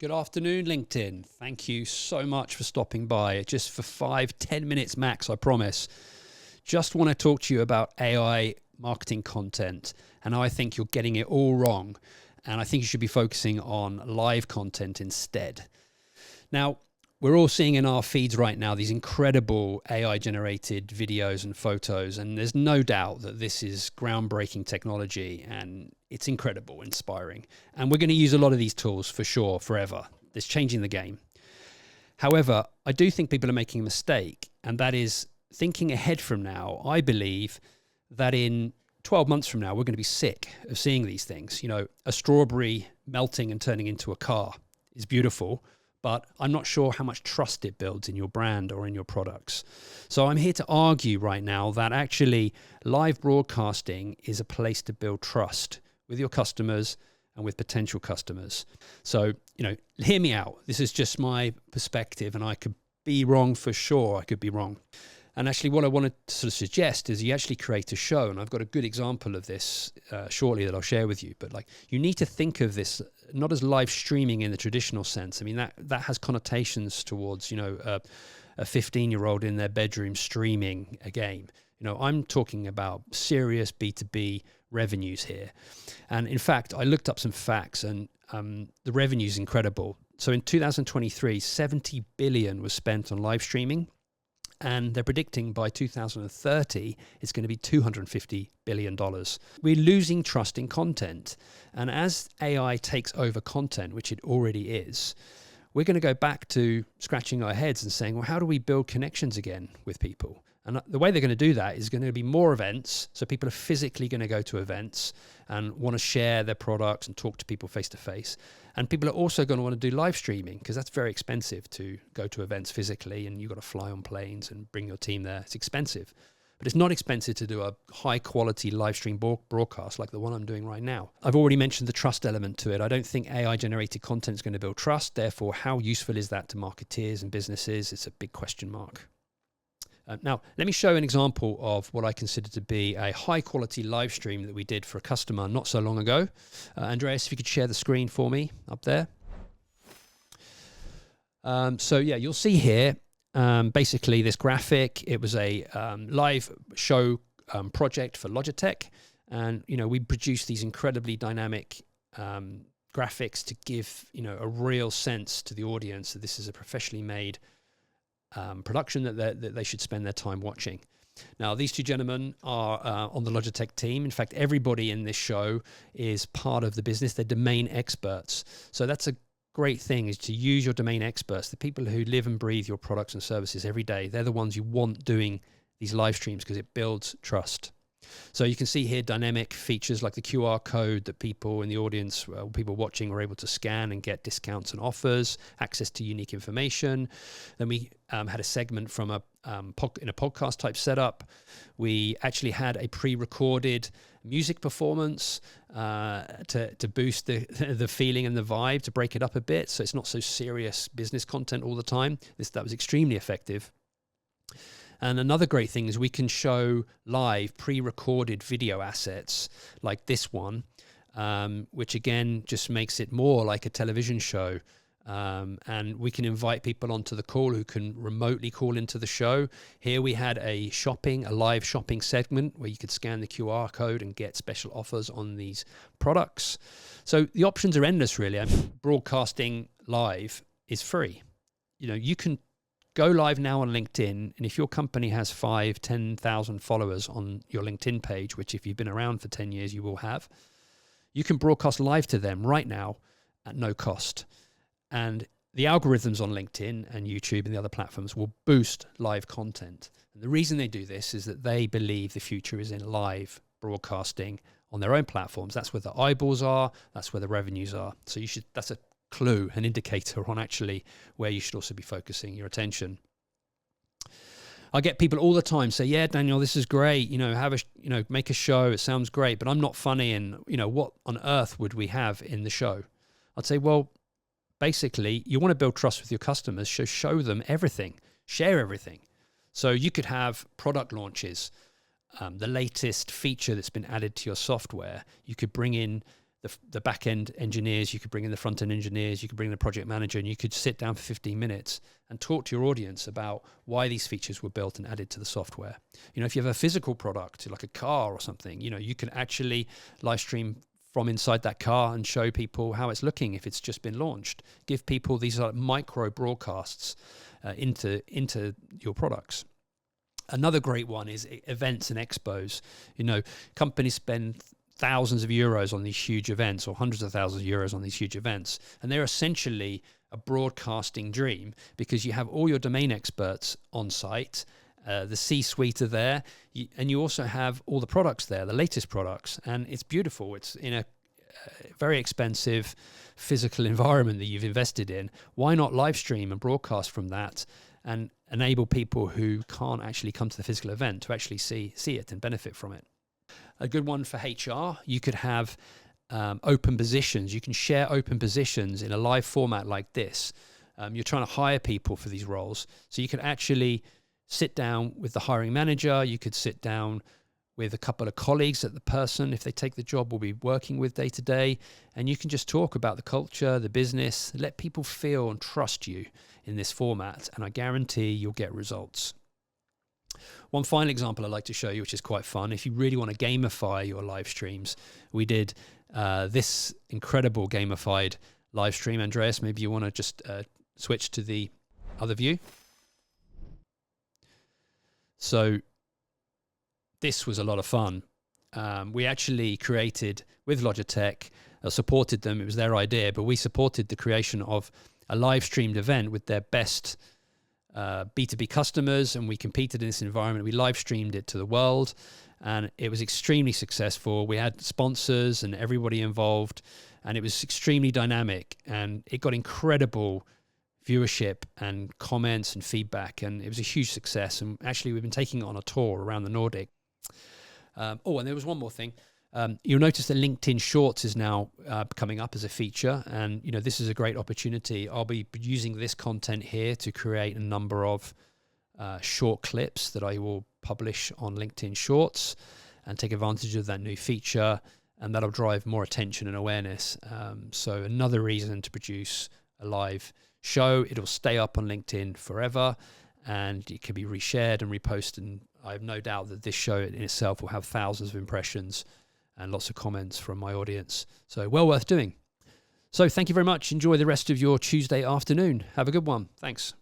Good afternoon, LinkedIn. Thank you so much for stopping by. Just for 5-10 minutes max, I promise. Just want to talk to you about AI marketing content and how I think you're getting it all wrong. And I think you should be focusing on live content instead. Now, we're all seeing in our feeds right now these incredible AI-generated videos and photos, and there's no doubt that this is groundbreaking technology, and it's incredible, inspiring. And we're going to use a lot of these tools for sure, forever. It's changing the game. However, I do think people are making a mistake, and that is thinking ahead from now. I believe that in 12 months from now, we're going to be sick of seeing these things. You know, a strawberry melting and turning into a car is beautiful, but I'm not sure how much trust it builds in your brand or in your products. So I'm here to argue right now that actually live broadcasting is a place to build trust with your customers and with potential customers. So, you know, hear me out. This is just my perspective, and I could be wrong for sure. I could be wrong. And actually what I want to sort of suggest is you actually create a show, and I've got a good example of this shortly that I'll share with you. But like, you need to think of this not as live streaming in the traditional sense. I mean, that has connotations towards, you know, a 15-year-old in their bedroom streaming a game. You know, I'm talking about serious B2B revenues here. And in fact, I looked up some facts, and the revenue is incredible. So in 2023, 70 billion was spent on live streaming. And they're predicting by 2030, it's going to be $250 billion. We're losing trust in content. And as AI takes over content, which it already is, we're going to go back to scratching our heads and saying, well, how do we build connections again with people? And the way they're going to do that is going to be more events. So people are physically going to go to events and want to share their products and talk to people face to face. And people are also going to want to do live streaming, because that's very expensive to go to events physically, and you've got to fly on planes and bring your team there. It's expensive. But it's not expensive to do a high quality live stream broadcast like the one I'm doing right now. I've already mentioned the trust element to it. I don't think AI generated content is going to build trust. Therefore, how useful is that to marketeers and businesses? It's a big question mark. Now, let me show an example of what I consider to be a high-quality live stream that we did for a customer not so long ago. Andreas, if you could share the screen for me up there. So, yeah, you'll see here, basically this graphic. It was a live show project for Logitech. And, you know, we produced these incredibly dynamic graphics to give, you know, a real sense to the audience that this is a professionally made production that they should spend their time watching. Now, these two gentlemen are on the Logitech team. In fact, everybody in this show is part of the business. They're domain experts. So that's a great thing, is to use your domain experts, the people who live and breathe your products and services every day. They're the ones you want doing these live streams, because it builds trust. So you can see here dynamic features like the QR code that people in the audience, people watching, were able to scan and get discounts and offers, access to unique information. Then we had a segment from in a podcast type setup. We actually had a pre-recorded music performance to boost the feeling and the vibe, to break it up a bit, so it's not so serious business content all the time. That was extremely effective. And another great thing is we can show live pre-recorded video assets like this one, which again just makes it more like a television show. And we can invite people onto the call who can remotely call into the show. Here we had a live shopping segment where you could scan the QR code and get special offers on these products. So the options are endless, really. I mean, broadcasting live is free. You know, you can go live now on LinkedIn, and if your company has 5,000-10,000 followers on your LinkedIn page, which if you've been around for 10 years, you will have, you can broadcast live to them right now at no cost. And the algorithms on LinkedIn and YouTube and the other platforms will boost live content. And the reason they do this is that they believe the future is in live broadcasting on their own platforms. That's where the eyeballs are. That's where the revenues are. So that's a clue, an indicator on actually where you should also be focusing your attention. I get people all the time say, yeah, Daniel, this is great. You know, make a show. It sounds great, but I'm not funny. And, you know, what on earth would we have in the show? I'd say, well, basically, you want to build trust with your customers. So show them everything, share everything. So you could have product launches, the latest feature that's been added to your software. You could bring in the back end engineers, you could bring in the front end engineers, you could bring in the project manager, and you could sit down for 15 minutes and talk to your audience about why these features were built and added to the software. If you have a physical product like a car or something, you can actually live stream from inside that car and show people how it's looking if it's just been launched. Give people these micro broadcasts into your products. Another great one is events and expos. Companies spend thousands of euros on these huge events, or hundreds of thousands of euros on these huge events, and they're essentially a broadcasting dream because you have all your domain experts on site. The C-suite are there, and you also have all the products there, the latest products, and it's beautiful. It's in a very expensive physical environment that you've invested in. Why not live stream and broadcast from that and enable people who can't actually come to the physical event to actually see it and benefit from it? A good one for HR, you could have open positions. You can share open positions in a live format like this. You're trying to hire people for these roles, so you can actually sit down with the hiring manager. You could sit down with a couple of colleagues that the person, if they take the job, will be working with day to day, and you can just talk about the culture, the business, let people feel and trust you in this format, and I guarantee you'll get results. One final example I'd like to show you, which is quite fun. If you really want to gamify your live streams, we did this incredible gamified live stream. Andreas, maybe you want to just switch to the other view. So this was a lot of fun. We actually created, with Logitech, supported them. It was their idea, but we supported the creation of a live streamed event with their best B2B customers, and we competed in this environment. We live streamed it to the world, and it was extremely successful. We had sponsors and everybody involved, and it was extremely dynamic, and it got incredible viewership and comments and feedback, and it was a huge success. And actually, we've been taking it on a tour around the Nordic. And there was one more thing. You'll notice that LinkedIn Shorts is now coming up as a feature, and this is a great opportunity. I'll be using this content here to create a number of short clips that I will publish on LinkedIn Shorts and take advantage of that new feature, and that'll drive more attention and awareness. So another reason to produce a live show. It'll stay up on LinkedIn forever, and it can be reshared and reposted, and I have no doubt that this show in itself will have thousands of impressions and lots of comments from my audience. So well worth doing. So thank you very much. Enjoy the rest of your Tuesday afternoon. Have a good one. Thanks.